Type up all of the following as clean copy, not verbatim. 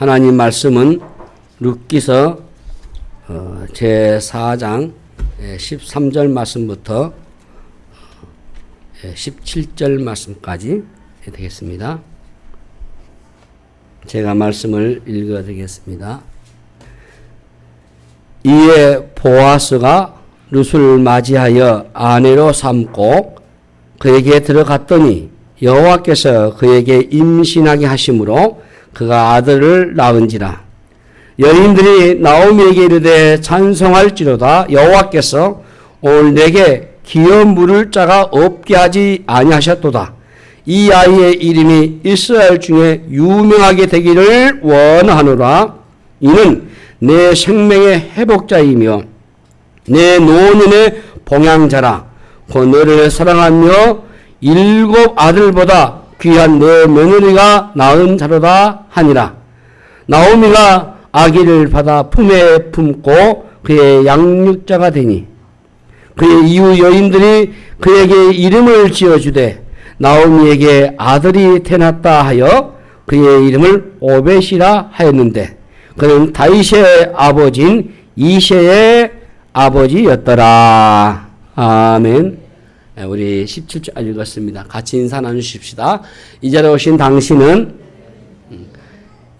하나님 말씀은 룻기서 제4장 13절 말씀부터 17절 말씀까지 되겠습니다. 제가 말씀을 읽어드리겠습니다. 이에 보아스가 룻을 맞이하여 아내로 삼고 그에게 들어갔더니 여호와께서 그에게 임신하게 하심으로 그가 아들을 낳은지라. 여인들이 나오미에게 이르되 찬송할지로다. 여호와께서 오늘 내게 기어 물을 자가 없게 하지 아니하셨도다. 이 아이의 이름이 이스라엘 중에 유명하게 되기를 원하노라. 이는 내 생명의 회복자이며 내 노년의 봉양자라. 곧 너를 사랑하며 7 아들보다 귀한 내 며느리가 낳은 자로다 하니라. 나오미가 아기를 받아 품에 품고 그의 양육자가 되니 그의 이후 여인들이 그에게 이름을 지어주되 나오미에게 아들이 태어났다 하여 그의 이름을 오벳이라 하였는데 그는 다윗의 아버지인 이새의 아버지였더라. 아멘. 우리 17절 읽었습니다. 같이 인사 나누십시다. 이 자리에 오신 당신은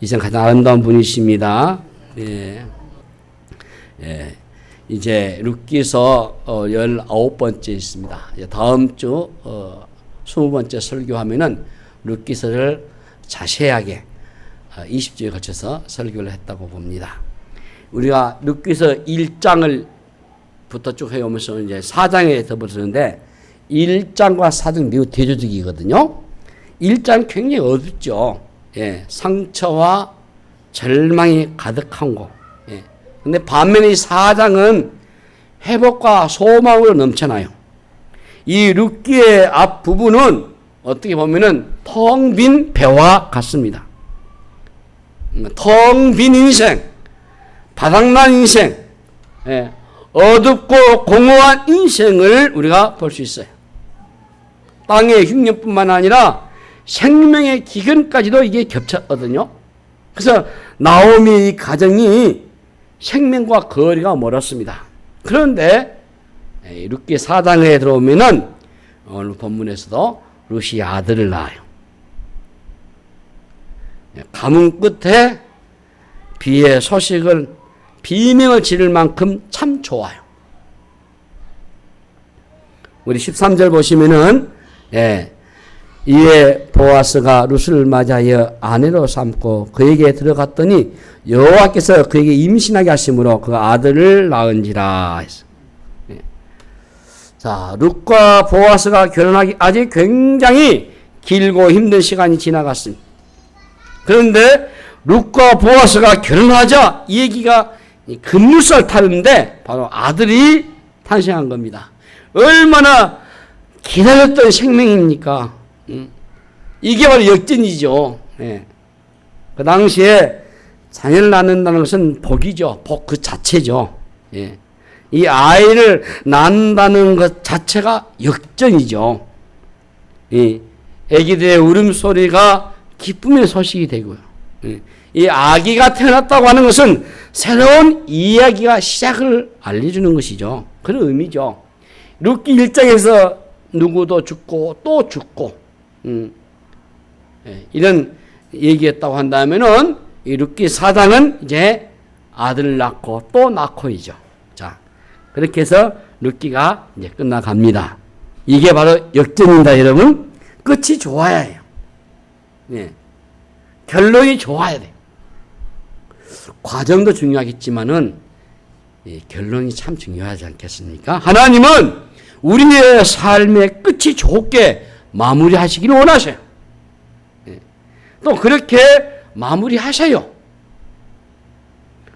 이제 가장 아름다운 분이십니다. 이제 룻기서 19번째 있습니다. 다음 주 20번째 설교하면은 룻기서를 자세하게 20주에 걸쳐서 설교를 했다고 봅니다. 우리가 룻기서 1장을 부터 쭉 해오면서 이제 4장에 접어드는데 1장과 4장 매우 대조적이거든요. 1장 굉장히 어둡죠. 상처와 절망이 가득한 거. 근데 반면에 이 4장은 회복과 소망으로 넘쳐나요. 이 룻기의 앞부분은 어떻게 보면은 텅 빈 배와 같습니다. 텅 빈 인생, 바닥난 인생, 어둡고 공허한 인생을 우리가 볼 수 있어요. 땅의 흉년뿐만 아니라 생명의 기근까지도 이게 겹쳤거든요. 그래서 나오미 이 가정이 생명과 거리가 멀었습니다. 그런데 룻기 4장에 들어오면은 오늘 본문에서도 룻이 아들을 낳아요. 가뭄 끝에 비의 소식을 비명을 지를 만큼 참 좋아요. 우리 13절 보시면은 이에 보아스가 룻을 맞이하여 아내로 삼고 그에게 들어갔더니 여호와께서 그에게 임신하게 하심으로 그 아들을 낳은지라. 자, 룻과 보아스가 결혼하기 아직 굉장히 길고 힘든 시간이 지나갔습니다. 그런데 룻과 보아스가 결혼하자 이 얘기가 급물살 타는데 바로 아들이 탄생한 겁니다. 얼마나 기다렸던 생명입니까? 이게 바로 역전이죠. 그 당시에 자녀를 낳는다는 것은 복이죠. 복 그 자체죠. 이 아이를 낳는다는 것 자체가 역전이죠. 이 아기들의 울음소리가 기쁨의 소식이 되고요. 이 아기가 태어났다고 하는 것은 새로운 이야기가 시작을 알려주는 것이죠. 그런 의미죠. 룻기 1장에서 누구도 죽고 또 죽고 이런 얘기했다고 한다면은 이 룻기 4장은 이제 아들을 낳고 또 낳고이죠. 자, 그렇게 해서 룻기가 이제 끝나갑니다. 이게 바로 역전입니다, 여러분. 끝이 좋아야 해요. 결론이 좋아야 돼요. 과정도 중요하겠지만은 결론이 참 중요하지 않겠습니까? 하나님은 우리의 삶의 끝이 좋게 마무리하시기를 원하셔요. 또 그렇게 마무리하셔요.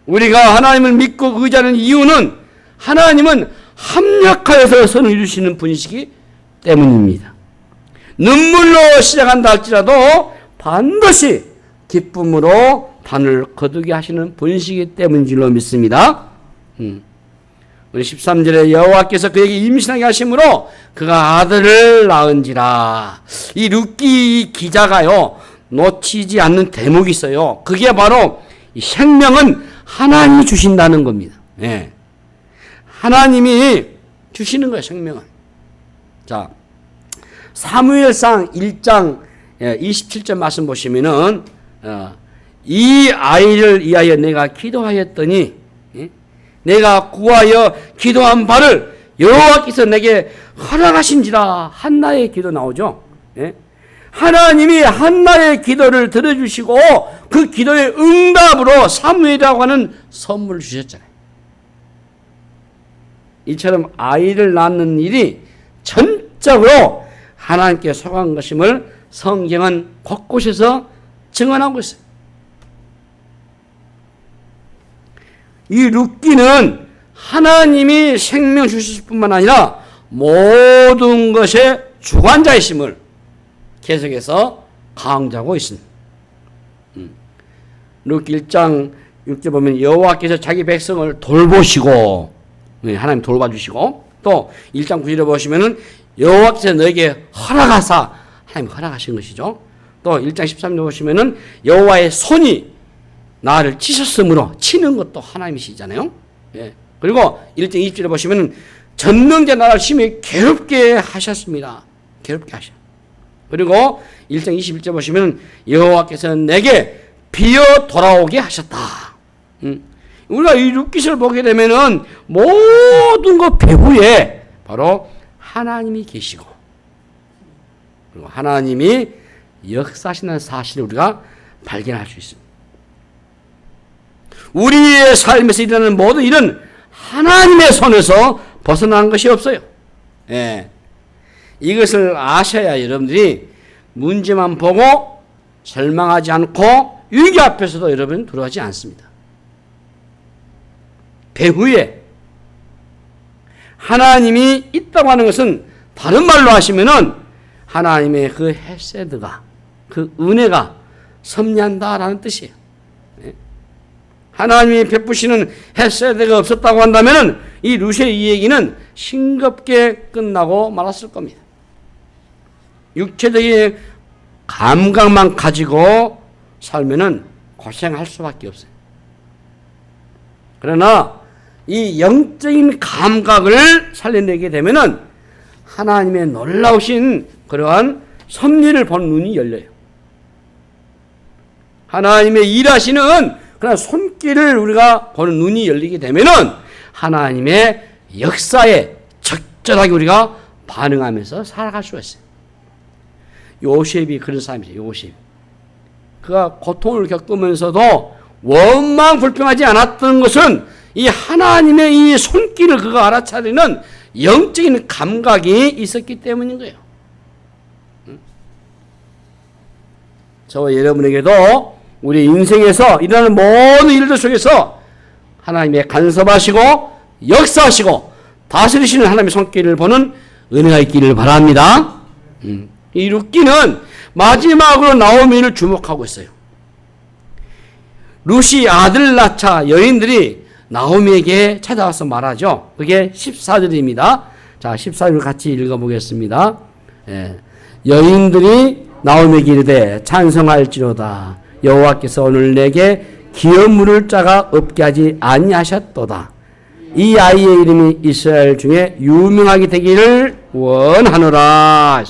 우리가 하나님을 믿고 의지하는 이유는 하나님은 합력하여서 선을 이루시는 분이시기 때문입니다. 눈물로 시작한다 할지라도 반드시 기쁨으로 단을 거두게 하시는 분이시기 때문인 줄로 믿습니다. 우리 13절에 여호와께서 그에게 임신하게 하심으로 그가 아들을 낳은지라. 이 룻기 기자가요, 놓치지 않는 대목이 있어요. 그게 바로 이 생명은 하나님이 주신다는 겁니다. 예. 하나님이 주시는 거예요, 생명은. 자, 사무엘상 1장 27절 말씀 보시면은 이 아이를 위하여 내가 기도하였더니 내가 구하여 기도한 바를 여호와께서 내게 허락하신지라. 한나의 기도 나오죠. 예? 하나님이 한나의 기도를 들어주시고 그 기도의 응답으로 사무엘이라고 하는 선물을 주셨잖아요. 이처럼 아이를 낳는 일이 전적으로 하나님께 속한 것임을 성경은 곳곳에서 증언하고 있어요. 이 룻기는 하나님이 생명 주실 뿐만 아니라 모든 것의 주관자이심을 계속해서 강조하고 있습니다. 룻기 1장 6절 보면 여호와께서 자기 백성을 돌보시고, 하나님 돌봐주시고, 또 1장 9절에 보시면은 여호와께서 너에게 허락하사, 하나님 허락하신 것이죠. 또 1장 13절에 보시면은 여호와의 손이 나를 치셨으므로, 치는 것도 하나님이시잖아요. 예. 그리고 1장 20절에 보시면은 전능자 나를 심히 괴롭게 하셨습니다. 괴롭게 하셔. 그리고 1장 21절 보시면 여호와께서 내게 비어 돌아오게 하셨다. 우리가 이 룻기서를 보게 되면은 모든 것 배후에 바로 하나님이 계시고, 그리고 하나님이 역사하시는 사실을 우리가 발견할 수 있습니다. 우리의 삶에서 일어나는 모든 일은 하나님의 손에서 벗어난 것이 없어요. 예. 이것을 아셔야 여러분들이 문제만 보고 절망하지 않고 위기 앞에서도 여러분 두려워하지 않습니다. 배후에 하나님이 있다고 하는 것은 다른 말로 하시면은 하나님의 그 헤세드가, 그 은혜가 섭리한다라는 뜻이에요. 하나님이 베푸시는 헤세드가 없었다고 한다면은 이 룻의 이 얘기는 싱겁게 끝나고 말았을 겁니다. 육체적인 감각만 가지고 살면은 고생할 수밖에 없어요. 그러나 이 영적인 감각을 살려내게 되면은 하나님의 놀라우신 그러한 섭리를 보는 눈이 열려요. 하나님의 일하시는 그런 손길을 우리가 보는 눈이 열리게 되면은 하나님의 역사에 적절하게 우리가 반응하면서 살아갈 수가 있어요. 요셉이 그런 사람이죠. 요셉. 그가 고통을 겪으면서도 원망 불평하지 않았던 것은 이 하나님의 이 손길을 그가 알아차리는 영적인 감각이 있었기 때문인 거예요. 저와 여러분에게도 우리 인생에서 일어나는 모든 일들 속에서 하나님의 간섭하시고 역사하시고 다스리시는 하나님의 손길을 보는 은혜가 있기를 바랍니다. 이 룻기는 마지막으로 나오미를 주목하고 있어요. 룻이 아들 낳자 여인들이 나오미에게 찾아와서 말하죠. 그게 14절입니다. 자, 14절 같이 읽어보겠습니다. 예. 여인들이 나오미에게 이르되 찬송할지로다. 여호와께서 오늘 내게 기업 물을 자가 없게 하지 아니하셨도다. 이 아이의 이름이 이스라엘 중에 유명하게 되기를 원하노라.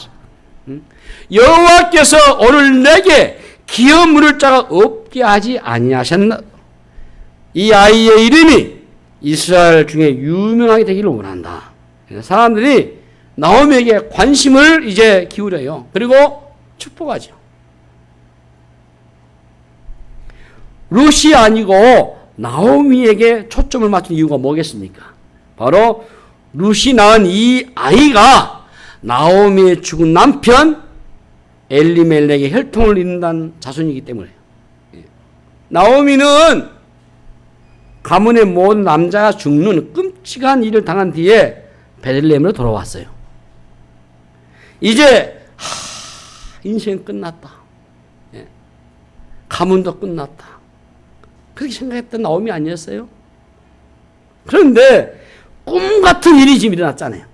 여호와께서 오늘 내게 기업 물을 자가 없게 하지 아니하셨나. 이 아이의 이름이 이스라엘 중에 유명하게 되기를 원한다. 사람들이 나오미에게 관심을 이제 기울여요. 그리고 축복하죠. 룻이 아니고 나오미에게 초점을 맞춘 이유가 뭐겠습니까? 바로 룻이 낳은 이 아이가 나오미의 죽은 남편 엘리멜렉의 혈통을 잇는다는 자손이기 때문에. 나오미는 가문의 모든 남자가 죽는 끔찍한 일을 당한 뒤에 베들레헴으로 돌아왔어요. 이제 인생 끝났다. 가문도 끝났다. 그렇게 생각했던 나오미 아니었어요? 그런데 꿈 같은 일이 지금 일어났잖아요.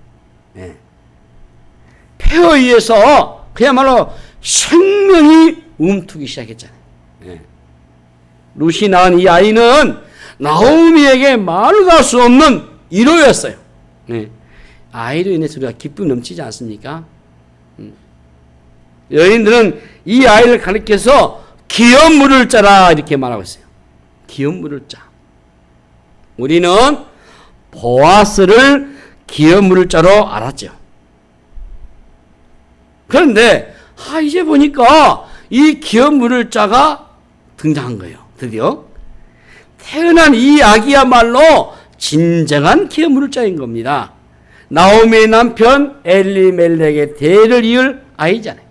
폐허에 의해서 그야말로 생명이 움트기 시작했잖아요. 예. 룻이 낳은 이 아이는 나오미에게 말로 할 수 없는 위로였어요. 예. 아이로 인해서 우리가 기쁨이 넘치지 않습니까? 여인들은 이 아이를 가리켜서 기업 물을 짜라 이렇게 말하고 있어요. 기업 물을 짜. 우리는 보아스를 기업 물을 짜로 알았죠. 그런데 이제 보니까 이 기업 물을 짜가 등장한 거예요. 드디어 태어난 이 아기야말로 진정한 기업 물을 짜인 겁니다. 나오미의 남편 엘리멜렉의 대를 이을 아이잖아요.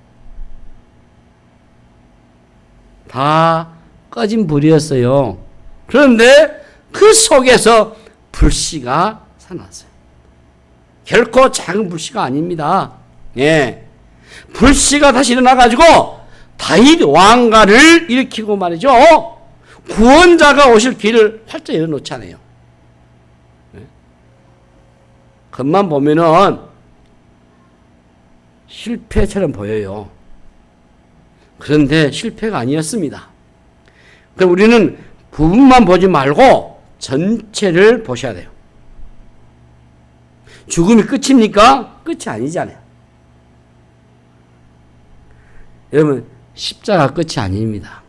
다 꺼진 불이었어요. 그런데 그 속에서 불씨가 살아났어요. 결코 작은 불씨가 아닙니다. 예. 불씨가 다시 일어나가지고 다윗 왕가를 일으키고 말이죠. 구원자가 오실 길을 활짝 열어놓잖아요. 예. 겉만 보면은 실패처럼 보여요. 그런데 실패가 아니었습니다. 그럼 우리는 부분만 보지 말고 전체를 보셔야 돼요. 죽음이 끝입니까? 끝이 아니잖아요. 여러분, 십자가 끝이 아닙니다.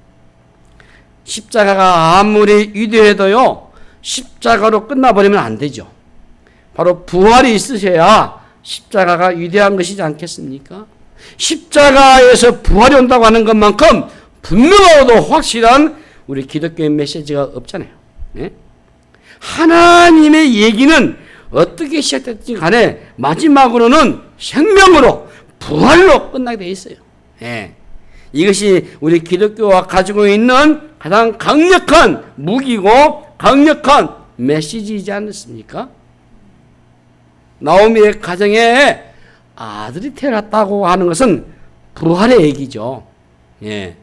십자가가 아무리 위대해도요, 십자가로 끝나버리면 안 되죠. 바로 부활이 있으셔야 십자가가 위대한 것이지 않겠습니까? 십자가에서 부활이 온다고 하는 것만큼 분명하고도 확실한 우리 기독교의 메시지가 없잖아요. 네? 하나님의 얘기는 어떻게 시작됐든지 간에 마지막으로는 생명으로 부활로 끝나게 되어 있어요. 네. 이것이 우리 기독교가 가지고 있는 가장 강력한 무기고 강력한 메시지이지 않습니까? 나오미의 가정에 아들이 태어났다고 하는 것은 부활의 얘기죠. 예.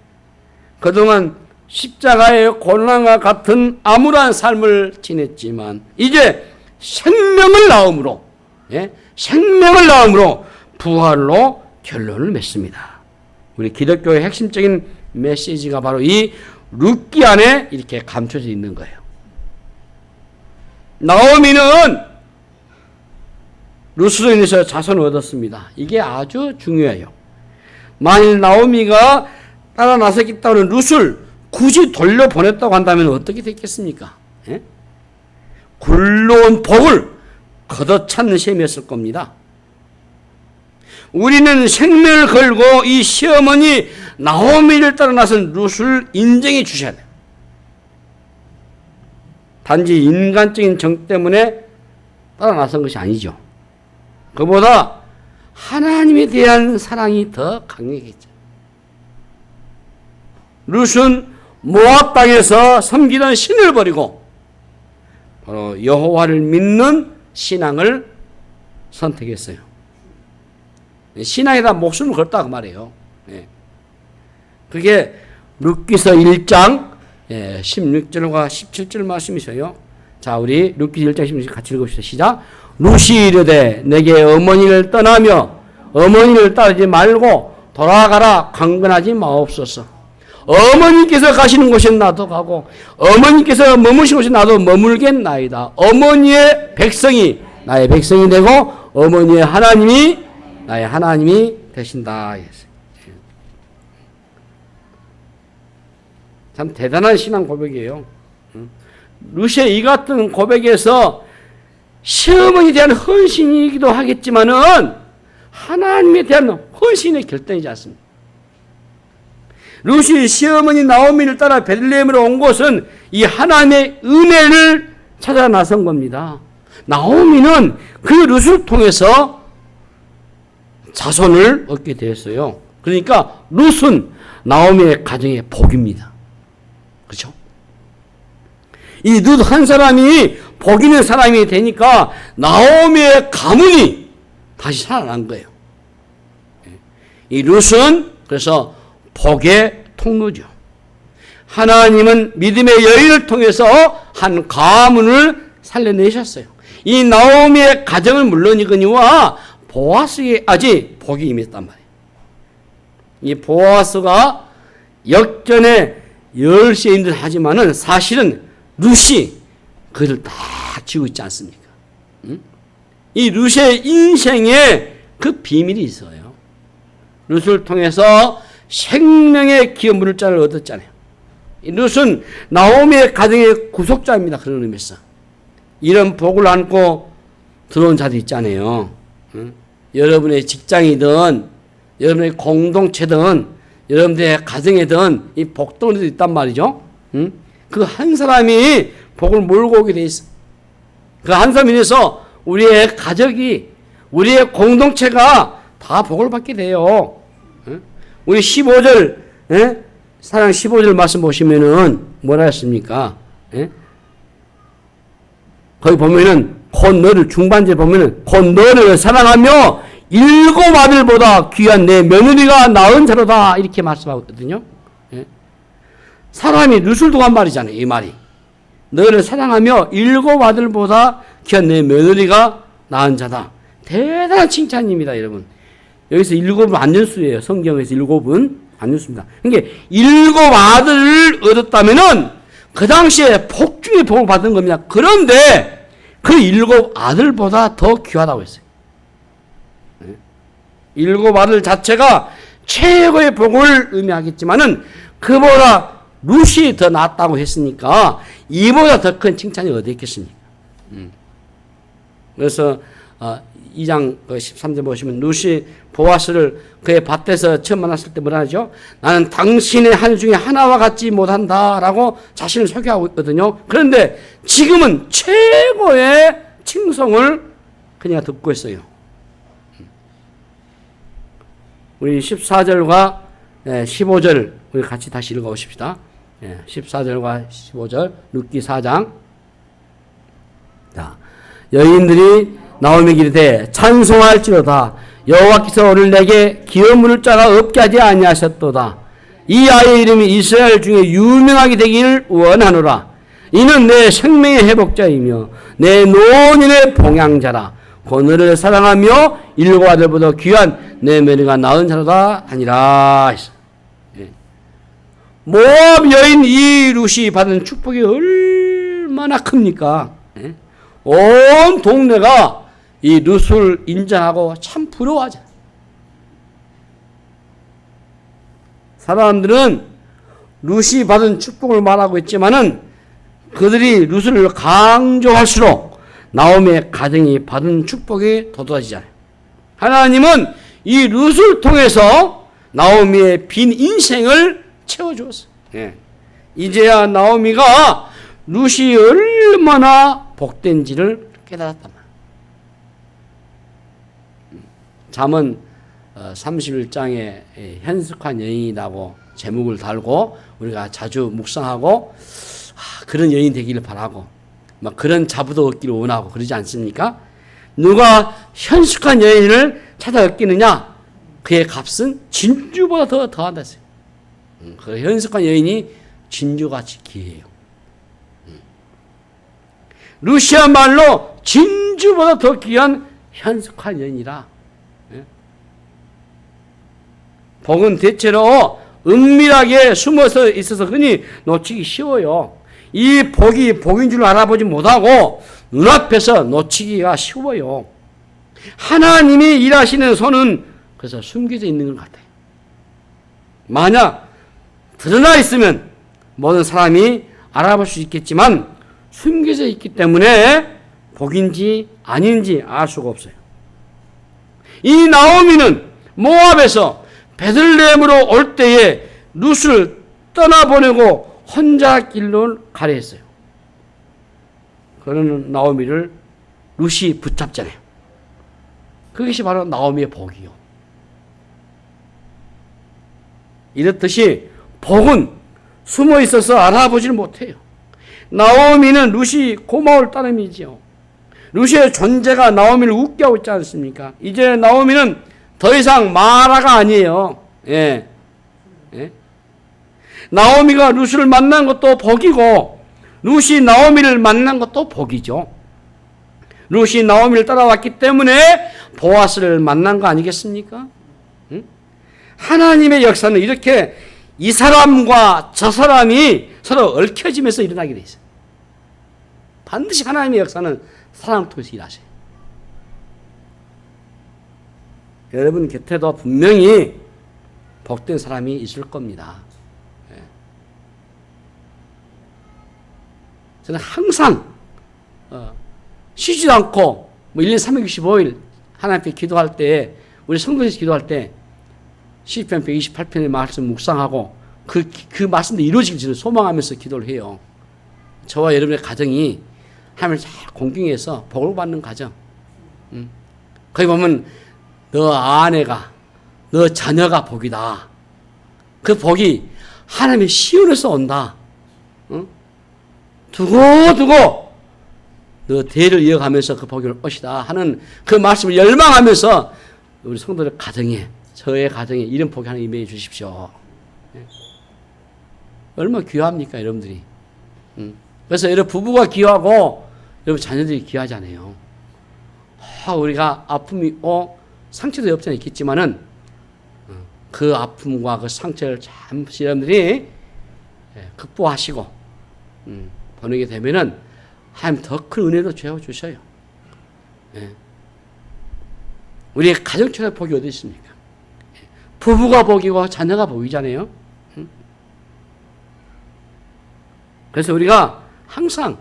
그동안 십자가의 고난과 같은 암울한 삶을 지냈지만 이제 생명을 낳음으로, 예? 생명을 낳음으로 부활로 결론을 맺습니다. 우리 기독교의 핵심적인 메시지가 바로 이 룻기 안에 이렇게 감춰져 있는 거예요. 나오미는 룻으로 인해서 자손을 얻었습니다. 이게 아주 중요해요. 만일 나오미가 따라 나서겠다는 룻을 굳이 돌려보냈다고 한다면 어떻게 됐겠습니까? 예? 굴러온 복을 걷어찾는 셈이었을 겁니다. 우리는 생명을 걸고 이 시어머니 나오미를 따라 나선 룻을 인정해 주셔야 돼요. 단지 인간적인 정 때문에 따라 나선 것이 아니죠. 그보다 하나님에 대한 사랑이 더 강력했죠. 룻은 모압 땅에서 섬기던 신을 버리고 바로 여호와를 믿는 신앙을 선택했어요. 신앙에다 목숨을 걸었다 그 말이에요. 그게 룻기서 1장 16절과 17절 말씀이세요. 자, 우리 룻기서 1장 16절 같이 읽읍시다. 시작. 룻이 이르되 내게 어머니를 떠나며 어머니를 따르지 말고 돌아가라 강건하지 마옵소서. 어머니께서 가시는 곳에 나도 가고 어머니께서 머무시는 곳에 나도 머물겠나이다. 어머니의 백성이 나의 백성이 되고 어머니의 하나님이 나의 하나님이 되신다. 참 대단한 신앙 고백이에요. 룻의 이 같은 고백에서 시어머니에 대한 헌신이기도 하겠지만은 하나님에 대한 헌신의 결단이지 않습니까? 룻이 시어머니 나오미를 따라 베들레헴으로 온 곳은 이 하나님의 은혜를 찾아 나선 겁니다. 나오미는 그 룻을 통해서 자손을 얻게 되었어요. 그러니까 룻은 나오미의 가정의 복입니다. 그렇죠? 이 룻 한 사람이 복 있는 사람이 되니까 나오미의 가문이 다시 살아난 거예요. 이 룻은 그래서 복의 통로죠. 하나님은 믿음의 여인을 통해서 한 가문을 살려내셨어요. 이 나오미의 가정을 물론이거니와 보아스에게 아직 복이 임했단 말이에요. 이 보아스가 역전의 열쇠인 듯 하지만은 사실은 룻이 그를 다 쥐고 있지 않습니까? 응? 이 룻의 인생에 그 비밀이 있어요. 룻을 통해서 생명의 기업물을 자를 얻었잖아요. 이 룻은 나오미의 가정의 구속자입니다. 그런 의미에서. 이런 복을 안고 들어온 자들 있잖아요. 응? 여러분의 직장이든 여러분의 공동체든 여러분들의 가정에든 이 복들이 있단 말이죠. 응? 그 한 사람이 복을 몰고 오게 돼 있어. 그 한 사람에 인해서 우리의 가족이 우리의 공동체가 다 복을 받게 돼요. 응? 우리 15절 사랑 15절 말씀 보시면은 뭐라 했습니까? 거기 보면은 곧 너를 중반절 보면은 곧 너를 사랑하며 일곱 아들보다 귀한 내 며느리가 낳은 자로다 이렇게 말씀하거든요. 사람이 룻을 두고 한 말이잖아요. 이 말이 너를 사랑하며 일곱 아들보다 귀한 내 며느리가 낳은 자다. 대단한 칭찬입니다, 여러분. 여기서 일곱은 안전수예요. 성경에서 일곱은 안전수입니다. 그러니까 일곱 아들을 얻었다면은 그 당시에 복 중에 복을 받은 겁니다. 그런데 그 일곱 아들보다 더 귀하다고 했어요. 일곱 아들 자체가 최고의 복을 의미하겠지만은 그보다 룻이 더 낫다고 했으니까 이보다 더 큰 칭찬이 어디 있겠습니까? 그래서 2장 13절 보시면 룻이 보아스를 그의 밭에서 처음 만났을 때 뭐라 하죠? 나는 당신의 한 중에 하나와 같지 못한다라고 자신을 소개하고 있거든요. 그런데 지금은 최고의 칭송을 그녀가 듣고 있어요. 우리 14절과 15절 우리 같이 다시 읽어보십시다. 14절과 15절 룻기 4장. 자, 여인들이 나오미에게 이르되 찬송할지로다 여호와께서 오늘 내게 기업 물을 자가 없게 하지 아니하셨도다. 이 아이의 이름이 이스라엘 중에 유명하게 되기를 원하노라. 이는 내 생명의 회복자이며 내 노년의 봉양자라. 너를 사랑하며 일곱 아들보다 귀한 내 며느리가 낳은 자로다 하니라. 모압 여인 이 룻이 받은 축복이 얼마나 큽니까? 온 동네가 이 룻을 인정하고 참 부러워하잖아요. 사람들은 룻이 받은 축복을 말하고 있지만은 그들이 룻을 강조할수록 나오미의 가정이 받은 축복이 돋아지잖아요. 하나님은 이 룻을 통해서 나오미의 빈 인생을 채워주었어요. 이제야 나오미가 룻이 얼마나 복된지를 깨달았단 말이에요. 잠언 31장에 현숙한 여인이라고 제목을 달고 우리가 자주 묵상하고 그런 여인이 되기를 바라고 막 그런 자부도 얻기를 원하고 그러지 않습니까? 누가 현숙한 여인을 찾아 얻기느냐? 그의 값은 진주보다 더 더하다 했어요. 그 현숙한 여인이 진주같이 귀해요. 룻이야말로 진주보다 더 귀한 현숙한 여인이라. 복은 대체로 은밀하게 숨어서 있어서 흔히 놓치기 쉬워요. 이 복이 복인 줄 알아보지 못하고 눈앞에서 놓치기가 쉬워요. 하나님이 일하시는 손은 그래서 숨겨져 있는 것 같아요. 만약 드러나 있으면 모든 사람이 알아볼 수 있겠지만 숨겨져 있기 때문에 복인지 아닌지 알 수가 없어요. 이 나오미는 모압에서 베들레헴으로 올 때에 룻을 떠나보내고 혼자 길로 가려 했어요. 그러는 나오미를 룻이 붙잡잖아요. 그것이 바로 나오미의 복이요. 이렇듯이 복은 숨어 있어서 알아보질 못해요. 나오미는 룻이 고마울 따름이지요. 룻의 존재가 나오미를 웃게 하고 있지 않습니까? 이제 나오미는 더 이상 마라가 아니에요. 나오미가 룻을 만난 것도 복이고 룻이 나오미를 만난 것도 복이죠. 룻이 나오미를 따라왔기 때문에 보아스를 만난 거 아니겠습니까? 하나님의 역사는 이렇게 이 사람과 저 사람이 서로 얽혀지면서 일어나게 돼 있어요. 반드시 하나님의 역사는 사람을 통해서 일하셔요. 여러분 곁에도 분명히 복된 사람이 있을 겁니다. 저는 항상 쉬지도 않고 1년 365일 하나님 앞에 기도할 때, 우리 성도에서 기도할 때 시편 128편의 말씀 묵상하고 그 말씀도 이루어지길 저는 소망하면서 기도를 해요. 저와 여러분의 가정이 하나님을 잘 공경해서 복을 받는 가정. 거기 보면 너 아내가, 너 자녀가 복이다. 그 복이 하나님의 시온에서 온다. 두고두고 너 대를 이어가면서 그 복을 얻으시다 하는 그 말씀을 열망하면서 우리 성도들 가정에, 저의 가정에 이런 복이 하나 임해 주십시오. 얼마나 귀합니까, 여러분들이. 그래서 여러분 부부가 귀하고 여러분 자녀들이 귀하잖아요. 우리가 아픔이 상처도 없잖아요. 있겠지만은 그 아픔과 그 상처를 잠시 여러분들이 극복하시고 보내게 되면은 하나님 더 큰 은혜로 주어 주셔요. 우리의 가정처럼 복이 어디 있습니까? 부부가 복이고 자녀가 복이잖아요. 그래서 우리가 항상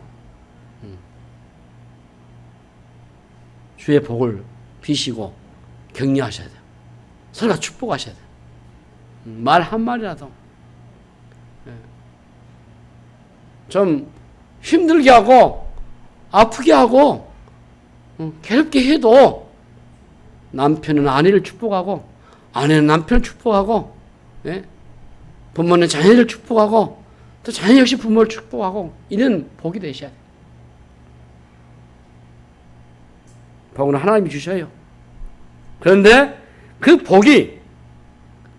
주의 복을 비시고 격려하셔야 돼요. 서로가 축복하셔야 돼요. 말 한마디라도 좀 힘들게 하고 아프게 하고 괴롭게 해도 남편은 아내를 축복하고 아내는 남편을 축복하고 부모는 자녀를 축복하고 또 자녀 역시 부모를 축복하고 이런 복이 되셔야 돼요. 복은 하나님이 주셔요. 그런데 그 복이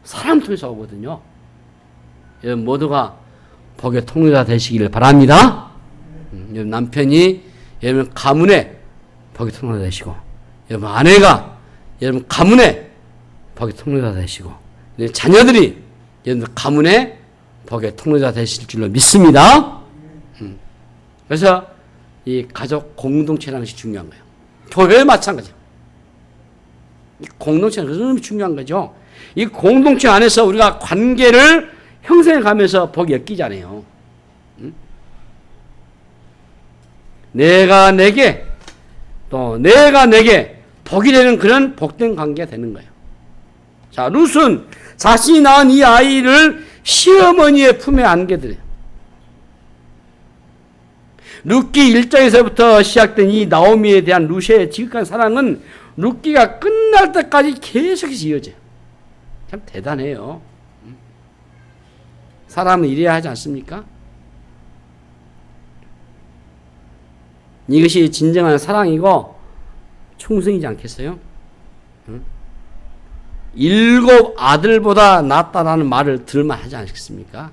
사람 통해서 오거든요. 여러분 모두가 복의 통로가 되시기를 바랍니다. 여러분 남편이 여러분 가문에 복의 통로가 되시고, 여러분 아내가 여러분 가문에 복의 통로가 되시고, 자녀들이 여러분 가문에 복의 통로가 되실 줄로 믿습니다. 그래서 이 가족 공동체라는 것이 중요한 거예요. 교회에 마찬가지예요. 이 공동체는 그런 중요한 거죠. 이 공동체 안에서 우리가 관계를 형성해 가면서 복이 엮이잖아요. 내가 내게 또 내가 내게 복이 되는 그런 복된 관계가 되는 거예요. 자, 룻은 자신이 낳은 이 아이를 시어머니의 품에 안겨드려요. 룻기 1장에서부터 시작된 이 나오미에 대한 룻의 지극한 사랑은 룻기가 끝날 때까지 계속해서 이어져요. 참 대단해요. 사람은 이래야 하지 않습니까? 이것이 진정한 사랑이고 충성이지 않겠어요? 7 아들보다 낫다라는 말을 들을만 하지 않겠습니까?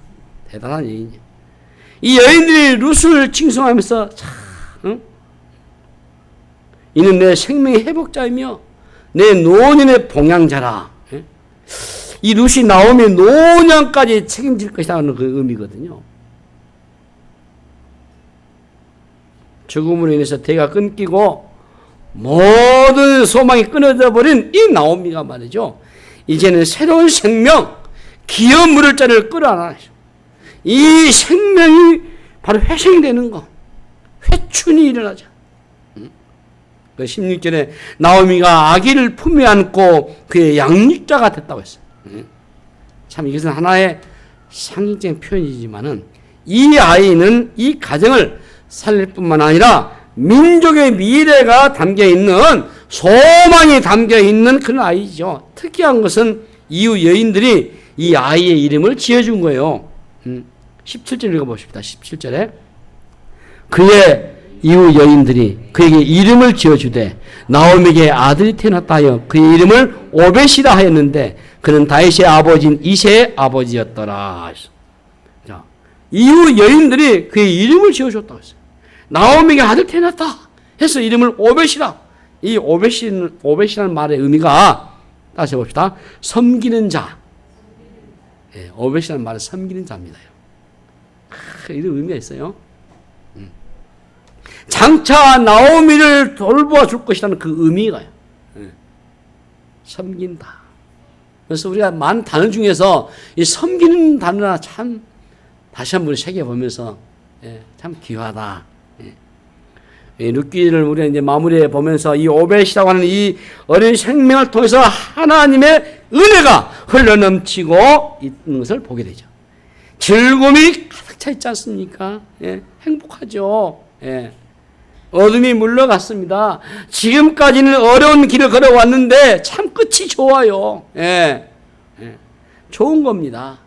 대단한 얘기죠. 이 여인들이 룻을 칭송하면서 이는 내 생명의 회복자이며 내 노년의 봉양자라. 이 룻이 나오면 노년까지 책임질 것이라는 그 의미거든요. 죽음으로 인해서 대가 끊기고 모든 소망이 끊어져 버린 이 나오미가 말이죠. 이제는 새로운 생명, 기업 물을 자를 끌어안아요. 이 생명이 바로 회생되는 거. 회춘이 일어나죠. 그 16절에 나오미가 아기를 품에 안고 그의 양육자가 됐다고 했어요. 참 이것은 하나의 상징적인 표현이지만은 이 아이는 이 가정을 살릴 뿐만 아니라 민족의 미래가 담겨 있는 소망이 담겨 있는 그런 아이죠. 특이한 것은 이후 여인들이 이 아이의 이름을 지어준 거예요. 17절 읽어보십시다. 17절에 그의 이후 여인들이 그에게 이름을 지어주되 나오미에게 아들이 태어났다 하여 그의 이름을 오벳이라 하였는데 그는 다윗의 아버지인 이새의 아버지였더라. 자, 이후 여인들이 그의 이름을 지어줬다고 했어요. 나오미에게 아들 태어났다 해서 이름을 오벳이라. 이 오벳이라는 말의 의미가 다시 봅시다. 섬기는 자, 예, 오벳이라는 말은 섬기는 자입니다. 이런 의미가 있어요. 장차 나오미를 돌보아 줄 것이라는 그 의미가요. 섬긴다. 그래서 우리가 많은 단어 중에서 이 섬기는 단어나 참 다시 한번 새겨보면서 참 귀하다. 룻기를 우리가 이제 마무리해 보면서 이 오벳이라고 하는 이 어린 생명을 통해서 하나님의 은혜가 흘러넘치고 있는 것을 보게 되죠. 즐거움이 가득 차 있지 않습니까? 행복하죠. 어둠이 물러갔습니다. 지금까지는 어려운 길을 걸어왔는데 참 끝이 좋아요. 좋은 겁니다.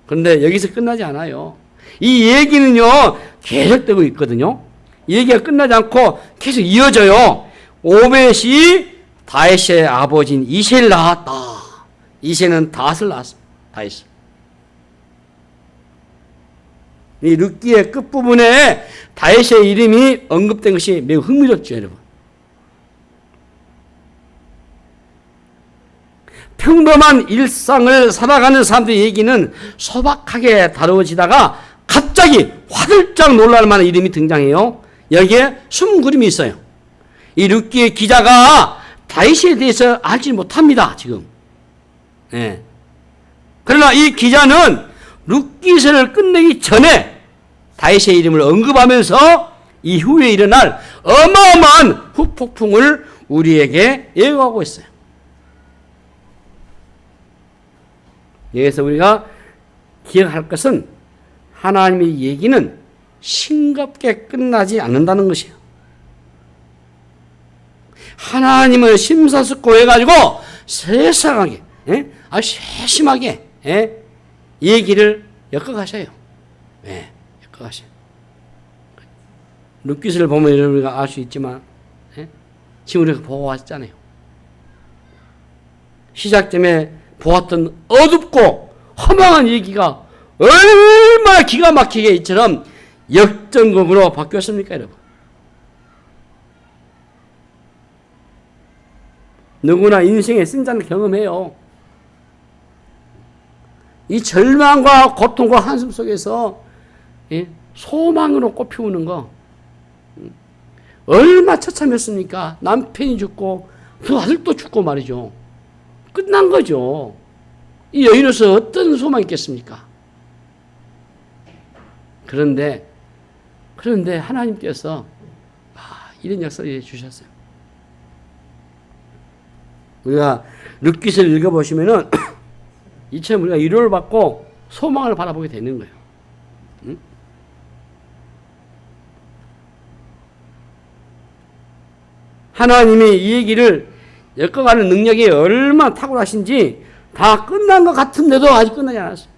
그런데 여기서 끝나지 않아요. 이 얘기는요, 계속되고 있거든요. 이 얘기가 끝나지 않고 계속 이어져요. 오벳이 다윗의 아버지인 이새를 낳았다. 이새는 다윗을 낳았습니다. 다윗을. 이 룻기의 끝부분에 다윗의 이름이 언급된 것이 매우 흥미롭죠, 여러분. 평범한 일상을 살아가는 사람들의 얘기는 소박하게 다루어지다가 갑자기 화들짝 놀랄 만한 이름이 등장해요. 여기에 숨은 그림이 있어요. 이 룻기의 기자가 다윗에 대해서 알지 못합니다, 지금. 그러나 이 기자는 룻기서를 끝내기 전에 다윗의 이름을 언급하면서 이후에 일어날 어마어마한 후폭풍을 우리에게 예고하고 있어요. 여기서 우리가 기억할 것은 하나님의 얘기는 싱겁게 끝나지 않는다는 것이에요. 하나님을 심사숙고해가지고 세상하게, 아주 세심하게 얘기를 엮어가셔요. 엮어가셔요. 룻기서를 보면 우리가 알 수 있지만 지금 우리가 보고 왔잖아요. 시작점에 보았던 어둡고 허망한 얘기가 얼마나 기가 막히게 이처럼 역전극으로 바뀌었습니까, 여러분? 누구나 인생의 승자는 경험해요. 이 절망과 고통과 한숨 속에서 소망으로 꽃피우는 거 얼마 처참했습니까? 남편이 죽고 그 아들도 죽고 말이죠. 끝난 거죠. 이 여인으로서 어떤 소망이 있겠습니까? 그런데 하나님께서 이런 역사를 해주셨어요. 우리가 룻기서를 읽어보시면은 이처럼 우리가 위로를 받고 소망을 바라보게 되는 거예요. 응? 하나님이 이 얘기를 엮어가는 능력이 얼마나 탁월하신지 다 끝난 것 같은데도 아직 끝나지 않았어요.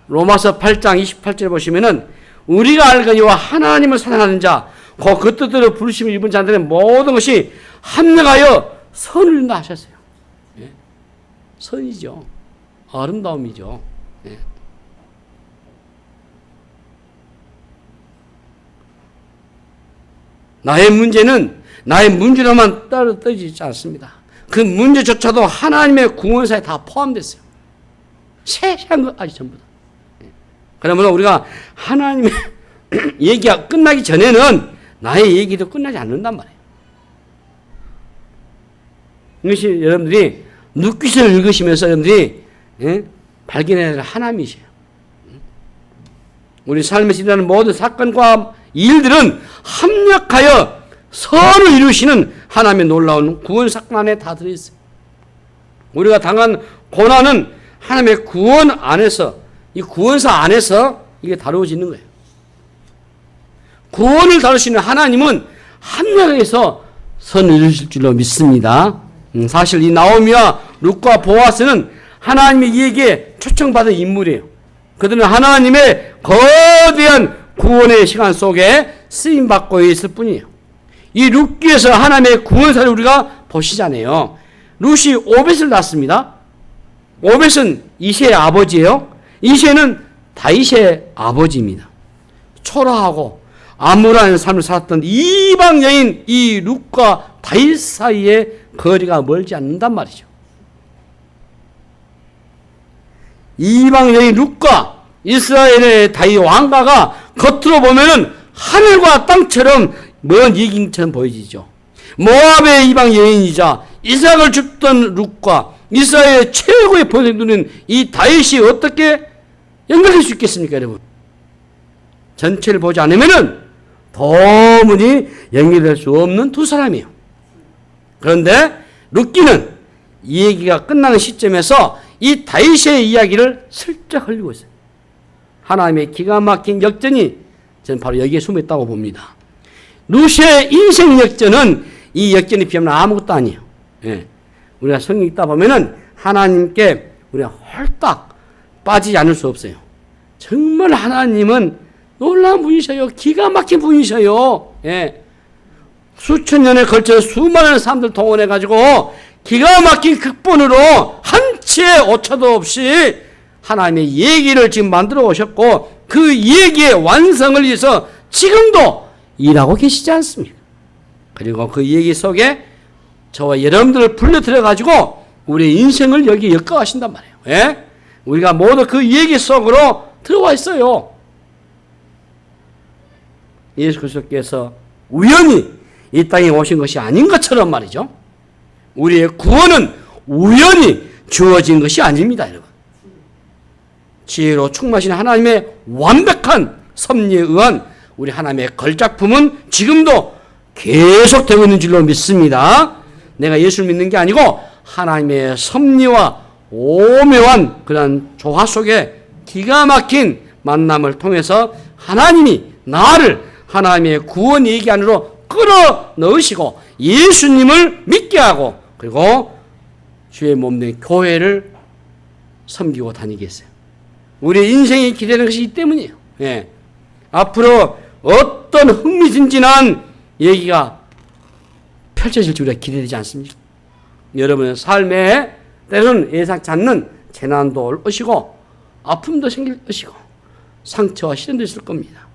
로마서 8장 28절 보시면은 우리가 알거니와 하나님을 사랑하는 자, 그 뜻대로 부르심을 입은 자들의 모든 것이 합력하여 선을 이룬다 하셨어요. 선이죠. 아름다움이죠. 나의 문제로만 떨어지지 않습니다. 그 문제조차도 하나님의 구원사에 다 포함됐어요. 세세한 것까지 전부 다. 그러면 우리가 하나님의 얘기가 끝나기 전에는 나의 얘기도 끝나지 않는단 말이에요. 이것이 여러분들이 룻기서를 읽으시면서 여러분들이 발견해야 할 하나님이세요. 우리 삶에서 일어나는 모든 사건과 일들은 합력하여 선을 이루시는 하나님의 놀라운 구원 사건 안에 다 들어있어요. 우리가 당한 고난은 하나님의 구원 안에서, 이 구원사 안에서 이게 다루어지는 거예요. 구원을 다루시는 하나님은 합력해서 선을 이루실 줄로 믿습니다. 사실 이 나오미와 룻과 보아스는 하나님의 이에게 초청받은 인물이에요. 그들은 하나님의 거대한 구원의 시간 속에 쓰임받고 있을 뿐이에요. 이 룻기에서 하나님의 구원사를 우리가 보시잖아요. 룻이 오벳을 낳습니다. 오벳은 이새의 아버지예요. 이새는 다윗의 아버지입니다. 초라하고 암울한 삶을 살았던 이방 여인 이 룻과 다윗 사이에 거리가 멀지 않는단 말이죠. 이방 여인 룻과 이스라엘의 다윗 왕가가 겉으로 보면은 하늘과 땅처럼 먼 이긴처럼 보여지죠. 모압의 이방 여인이자 이삭을 줍던 룻과 이스라엘의 최고의 본색들은 이 다윗이 어떻게 연결할 수 있겠습니까, 여러분? 전체를 보지 않으면은 도무지 연결될 수 없는 두 사람이에요. 그런데 룻기는 이 얘기가 끝나는 시점에서 이 다윗의 이야기를 슬쩍 흘리고 있어요. 하나님의 기가 막힌 역전이 저는 바로 여기에 숨어 있다고 봅니다. 룻의 인생 역전은 이 역전에 비하면 아무것도 아니에요. 예. 우리가 성경 읽다 보면은 하나님께 우리가 홀딱 빠지지 않을 수 없어요. 정말 하나님은 놀라운 분이셔요. 기가 막힌 분이셔요. 예. 수천 년에 걸쳐 수많은 사람들 동원해가지고 기가 막힌 극본으로 한 치의 오차도 없이 하나님의 얘기를 지금 만들어 오셨고 그 얘기의 완성을 위해서 지금도 일하고 계시지 않습니까? 그리고 그 얘기 속에 저와 여러분들을 불러들여가지고 우리의 인생을 여기 엮어가신단 말이에요. 예? 우리가 모두 그 얘기 속으로 들어와 있어요. 예수 그리스도께서 우연히 이 땅에 오신 것이 아닌 것처럼 말이죠. 우리의 구원은 우연히 주어진 것이 아닙니다, 여러분. 지혜로 충만하신 하나님의 완벽한 섭리에 의한 우리 하나님의 걸작품은 지금도 계속되고 있는 줄로 믿습니다. 내가 예수를 믿는 게 아니고 하나님의 섭리와 오묘한 그런 조화 속에 기가 막힌 만남을 통해서 하나님이 나를 하나님의 구원 얘기 안으로 끌어넣으시고 예수님을 믿게 하고 그리고 주의 몸된 교회를 섬기고 다니게 했어요. 우리의 인생이 기대되는 것이 이 때문이에요. 예. 앞으로 어떤 흥미진진한 얘기가 펼쳐질지 우리가 기대되지 않습니까? 여러분의 삶에 때로는 예상치 않는 재난도 오시고 아픔도 생길 것이고 상처와 시련도 있을 겁니다.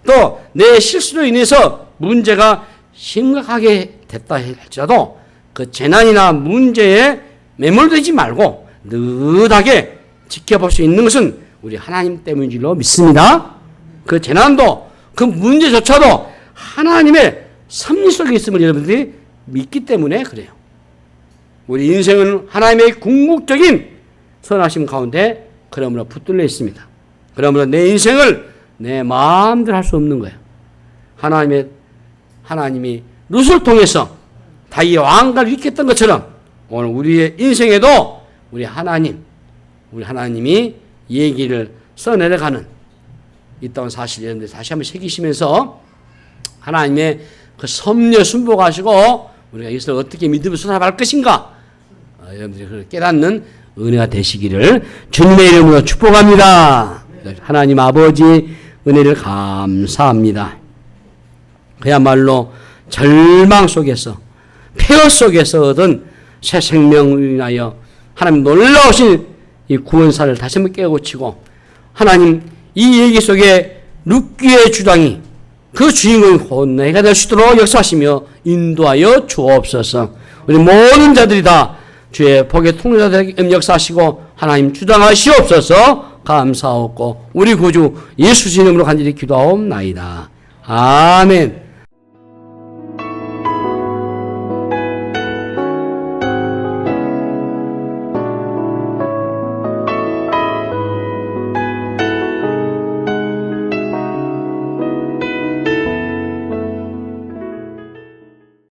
또 내 실수로 인해서 문제가 심각하게 됐다 할지라도 그 재난이나 문제에 매몰되지 말고 느긋하게 지켜볼 수 있는 것은 우리 하나님 때문인 줄로 믿습니다. 그 재난도 그 문제조차도 하나님의 섭리 속에 있음을 여러분들이 믿기 때문에 그래요. 우리 인생은 하나님의 궁극적인 선하심 가운데 그러므로 붙들려 있습니다. 그러므로 내 인생을 내 마음대로 할 수 없는 거예요. 하나님이 룻을 통해서 다윗 왕가를 일으켰던 것처럼 오늘 우리의 인생에도 우리 하나님이 얘기를 써내려가는 있다는 사실 여러분들 다시 한번 새기시면서 하나님의 그 섭리에 순복하시고 우리가 이것을 어떻게 믿음을 수사할 것인가 여러분들이 그걸 깨닫는 은혜가 되시기를 주님의 이름으로 축복합니다. 하나님 아버지 은혜를 감사합니다. 그야말로 절망 속에서 폐허 속에서 얻은 새 생명을 인하여 하나님 놀라우신 이 구원사를 다시 한번 깨우치고 하나님 이 얘기 속에 룻기의 주장이 그 주인공이 곧 내가 될 수 있도록 역사하시며 인도하여 주옵소서. 우리 모든 자들이 다 주의 복의 통로자들에게 역사하시고 하나님 주장하시옵소서. 감사하고 우리 구주 예수 이름으로 간절히 기도하옵나이다. 아멘.